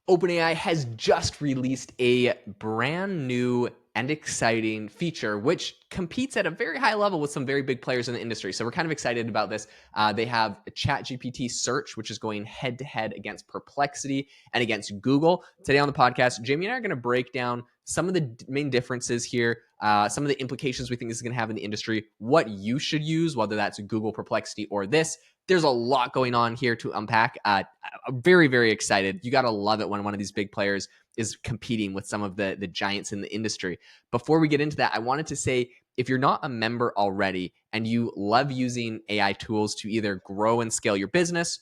OpenAI has just released a brand new and exciting feature, which competes at a very high level with some very big players in the industry. So we're kind of excited about this. They have a ChatGPT search, which is going head to head against Perplexity and against Google. Today on the podcast, Jamie and I are going to break down some of the main differences here, some of the implications we think this is going to have in the industry, what you should use, whether that's Google, Perplexity, or this. There's a lot going on here to unpack. I'm very, very excited. You got to love it when one of these big players is competing with some of the giants in the industry. Before we get into that, I wanted to say, if you're not a member already and you love using AI tools to either grow and scale your business,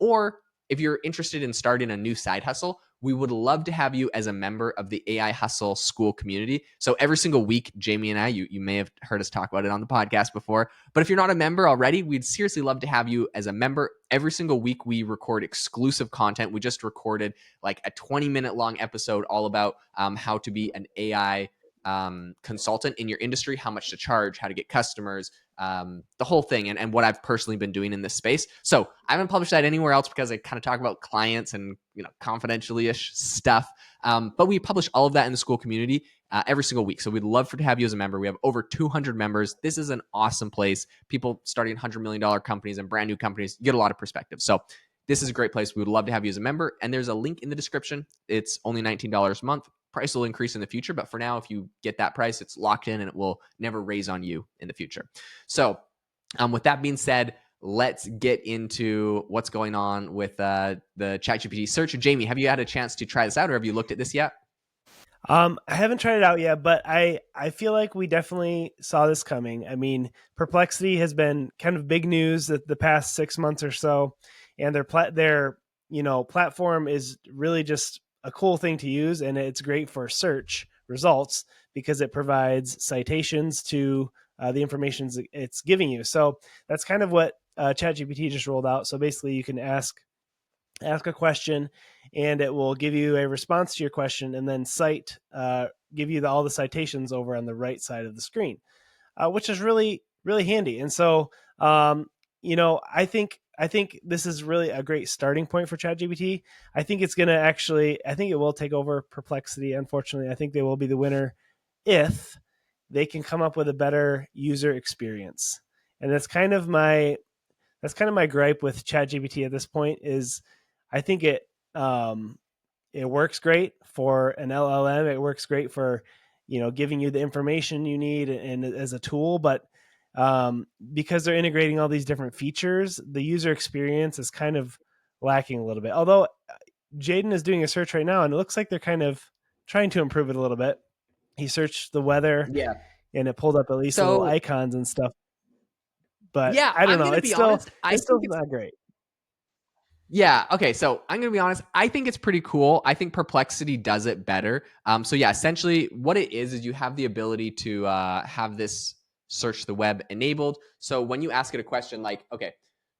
or if you're interested in starting a new side hustle, we would love to have you as a member of the AI Hustle School community. So every single week, Jamie and I, you may have heard us talk about it on the podcast before, but if you're not a member already, we'd seriously love to have you as a member. Every single week, we record exclusive content. We just recorded like a 20-minute long episode all about how to be an AI consultant in your industry, how much to charge, how to get customers, the whole thing, and what I've personally been doing in this space. So I haven't published that anywhere else because I kind of talk about clients and confidentially-ish stuff. But we publish all of that in the school community every single week. So we'd love to have you as a member. We have over 200 members. This is an awesome place. People starting $100 million companies and brand new companies, you get a lot of perspective. So this is a great place. We would love to have you as a member. And there's a link in the description. It's only $19 a month. Price will increase in the future, but for now, if you get that price, it's locked in and it will never raise on you in the future. So with that being said, let's get into what's going on with the ChatGPT search. Jamie, have you had a chance to try this out, or have you looked at this yet? I haven't tried it out yet, but I feel like we definitely saw this coming. I mean, Perplexity has been kind of big news the past 6 months or so, and their platform is really just a cool thing to use, and it's great for search results because it provides citations to the information it's giving you. So that's kind of what ChatGPT just rolled out. So basically, you can ask a question and it will give you a response to your question and then give you all the citations over on the right side of the screen, which is really, really handy. And so, I think this is really a great starting point for ChatGPT. I think it will take over Perplexity. Unfortunately, I think they will be the winner if they can come up with a better user experience. And that's kind of my gripe with ChatGPT at this point is I think it works great for an LLM. It works great for giving you the information you need and as a tool, but because they're integrating all these different features, the user experience is kind of lacking a little bit. Although Jaeden is doing a search right now, and it looks like they're kind of trying to improve it a little bit. He searched the weather, Yeah. and it pulled up at least the little So icons and stuff. But yeah, I don't I'm know. gonna It's be still honest. I it's still think it's not great. Yeah. Okay. So I'm going to be honest. I think it's pretty cool. I think Perplexity does it better. So yeah, essentially what it is you have the ability to have this search the web enabled. So when you ask it a question like, okay,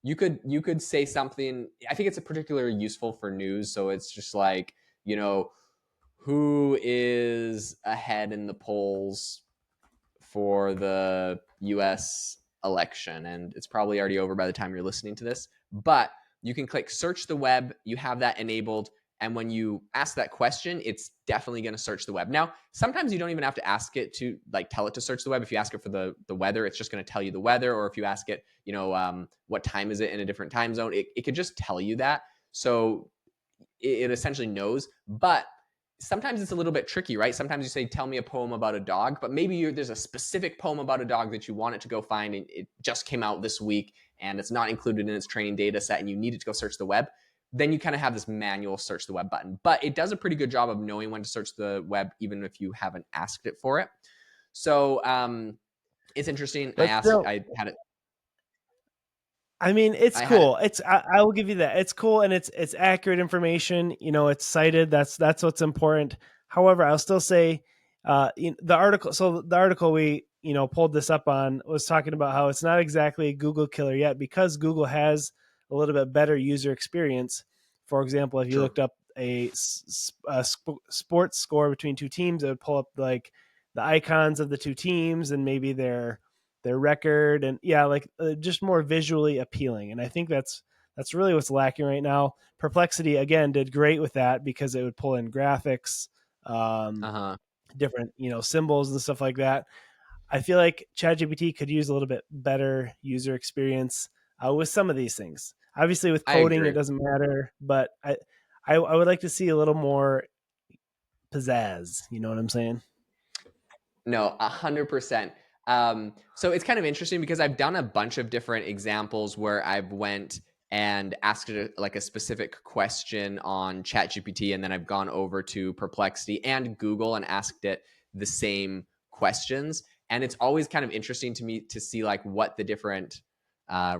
you could say something. I think it's a particularly useful for news. So it's just like, who is ahead in the polls for the US election? And it's probably already over by the time you're listening to this. But you can click search the web, you have that enabled. And when you ask that question, it's definitely going to search the web. Now, sometimes you don't even have to ask it to tell it to search the web. If you ask it for the weather, it's just going to tell you the weather. Or if you ask it, what time is it in a different time zone, it could just tell you that. So it essentially knows. But sometimes it's a little bit tricky, right? Sometimes you say, tell me a poem about a dog, but maybe there's a specific poem about a dog that you want it to go find, and it just came out this week and it's not included in its training data set, and you need it to go search the web. Then you kind of have this manual search the web button, but it does a pretty good job of knowing when to search the web, even if you haven't asked it for it. So it's interesting. But still, I had it. I mean, it's I had it. cool. I will give you that. It's cool and it's accurate information. It's cited. That's what's important. However, I'll still say the article. So the article we pulled this up on was talking about how it's not exactly a Google killer yet because Google has a little bit better user experience. For example, if you True. looked up a sports score between two teams, it would pull up like the icons of the two teams and maybe their record and just more visually appealing. And I think that's That's really what's lacking right now. Perplexity again did great with that because it would pull in graphics, um, Uh-huh. different symbols and stuff like that. I feel like ChatGPT could use a little bit better user experience with some of these things. Obviously, with I coding, it agree. doesn't matter, but I would like to see a little more pizzazz. You know what I'm saying? No, 100%. So it's kind of interesting because I've done a bunch of different examples where I've went and asked it like a specific question on ChatGPT, and then I've gone over to Perplexity and Google and asked it the same questions. And it's always kind of interesting to me to see like what the different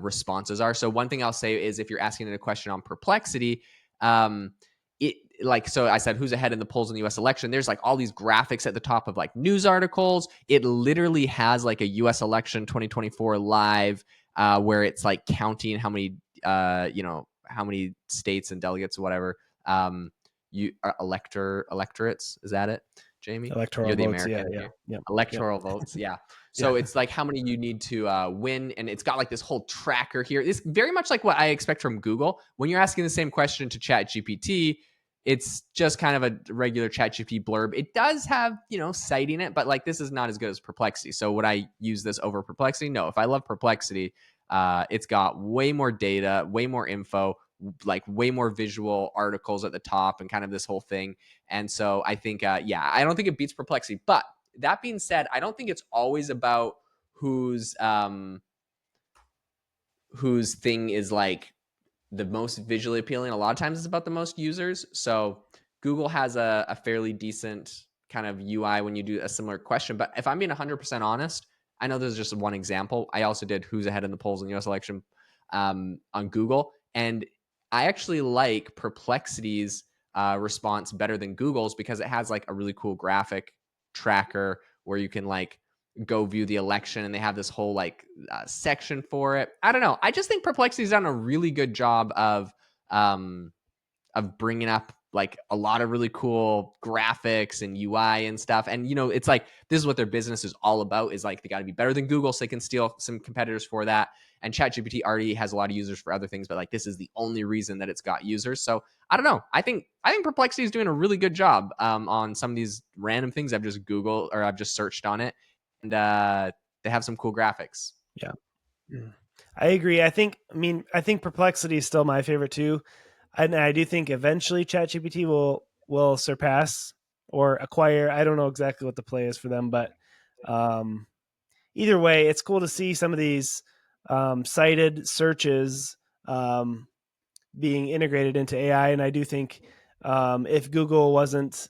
responses are. So one thing I'll say is if you're asking it a question on Perplexity, um, it like so I said who's ahead in the polls in the US election. There's like all these graphics at the top of like news articles. It literally has like a US election 2024 live where it's like counting how many how many states and delegates or whatever you electorates, is that it, Jamie? Electoral You're the votes, yeah, American yeah, here. yep, yep, Electoral votes, yeah. yeah. So it's like how many you need to win, and it's got like this whole tracker here. It's very much like what I expect from Google. When you're asking the same question to Chat GPT, it's just kind of a regular ChatGPT blurb. It does have, citing it, but like this is not as good as Perplexity. So would I use this over Perplexity? No. If I love Perplexity, it's got way more data, way more info, like way more visual articles at the top, and kind of this whole thing. And so I think, yeah, I don't think it beats Perplexity. But that being said, I don't think it's always about whose whose thing is like the most visually appealing. A lot of times it's about the most users. So Google has a fairly decent kind of UI when you do a similar question. But if I'm being 100% honest, I know this is just one example. I also did who's ahead in the polls in the US election on Google. And I actually like Perplexity's response better than Google's because it has like a really cool graphic tracker where you can like go view the election, and they have this whole like section for it. I don't know. I just think Perplexity's done a really good job of bringing up like a lot of really cool graphics and UI and stuff. And it's like this is what their business is all about. Is like they got to be better than Google, so they can steal some competitors for that. And ChatGPT already has a lot of users for other things, but like this is the only reason that it's got users. So I don't know. I think Perplexity is doing a really good job on some of these random things I've just Googled or I've just searched on it, and they have some cool graphics. Yeah. Mm. I agree. I think Perplexity is still my favorite too. And I do think eventually ChatGPT will surpass or acquire. I don't know exactly what the play is for them, but um, either way, it's cool to see some of these cited searches being integrated into AI. And I do think if Google wasn't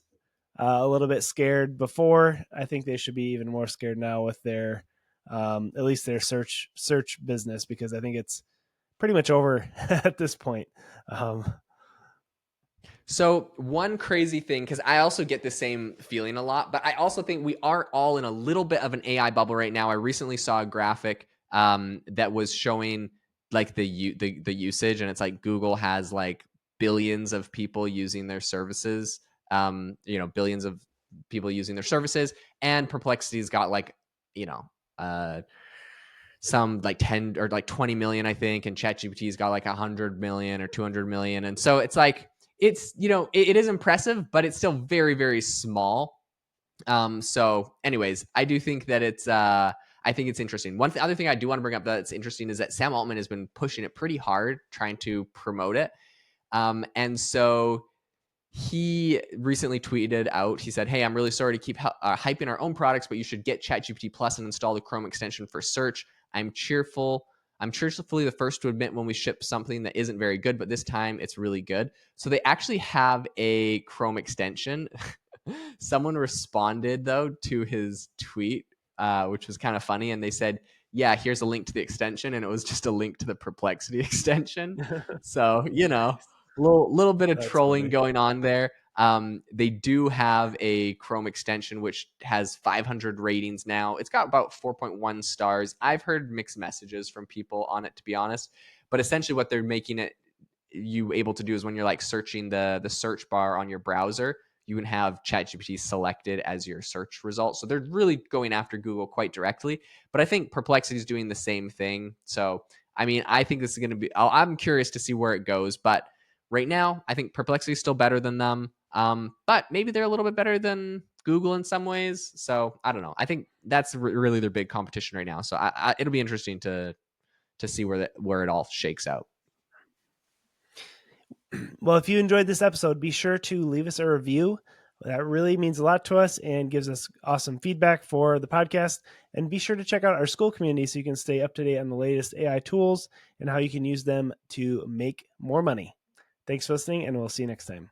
a little bit scared before, I think they should be even more scared now with their at least their search business, because I think it's pretty much over at this point. Um, So one crazy thing, because I also get the same feeling a lot, but I also think we are all in a little bit of an AI bubble right now. I recently saw a graphic that was showing like the usage, and it's like Google has like billions of people using their services. Billions of people using their services, and Perplexity's got like you know uh, some like 10 or like 20 million, I think, and ChatGPT's got like 100 million or 200 million. And so it's like, it is impressive, but it's still very, very small. So anyways, I do think that I think it's interesting. Other thing I do want to bring up that's interesting is that Sam Altman has been pushing it pretty hard, trying to promote it. And so he recently tweeted out, he said, "Hey, I'm really sorry to keep hyping our own products, but you should get ChatGPT Plus and install the Chrome extension for search. I'm cheerfully the first to admit when we ship something that isn't very good, but this time it's really good." So they actually have a Chrome extension. Someone responded though to his tweet, which was kind of funny, and they said, "Yeah, here's a link to the extension," and it was just a link to the Perplexity extension. So little bit of that's trolling funny. going on there. They do have a Chrome extension which has 500 ratings now. It's got about 4.1 stars. I've heard mixed messages from people on it, to be honest. But essentially, what they're making it you able to do is when you're like searching the search bar on your browser, you can have ChatGPT selected as your search result. So they're really going after Google quite directly. But I think Perplexity is doing the same thing. So I mean, I think this is going to be. I'm curious to see where it goes, but right now, I think Perplexity is still better than them. But maybe they're a little bit better than Google in some ways. So I don't know. I think that's really their big competition right now. So it'll be interesting to see where it all shakes out. Well, if you enjoyed this episode, be sure to leave us a review. That really means a lot to us and gives us awesome feedback for the podcast. And be sure to check out our school community so you can stay up to date on the latest AI tools and how you can use them to make more money. Thanks for listening, and we'll see you next time.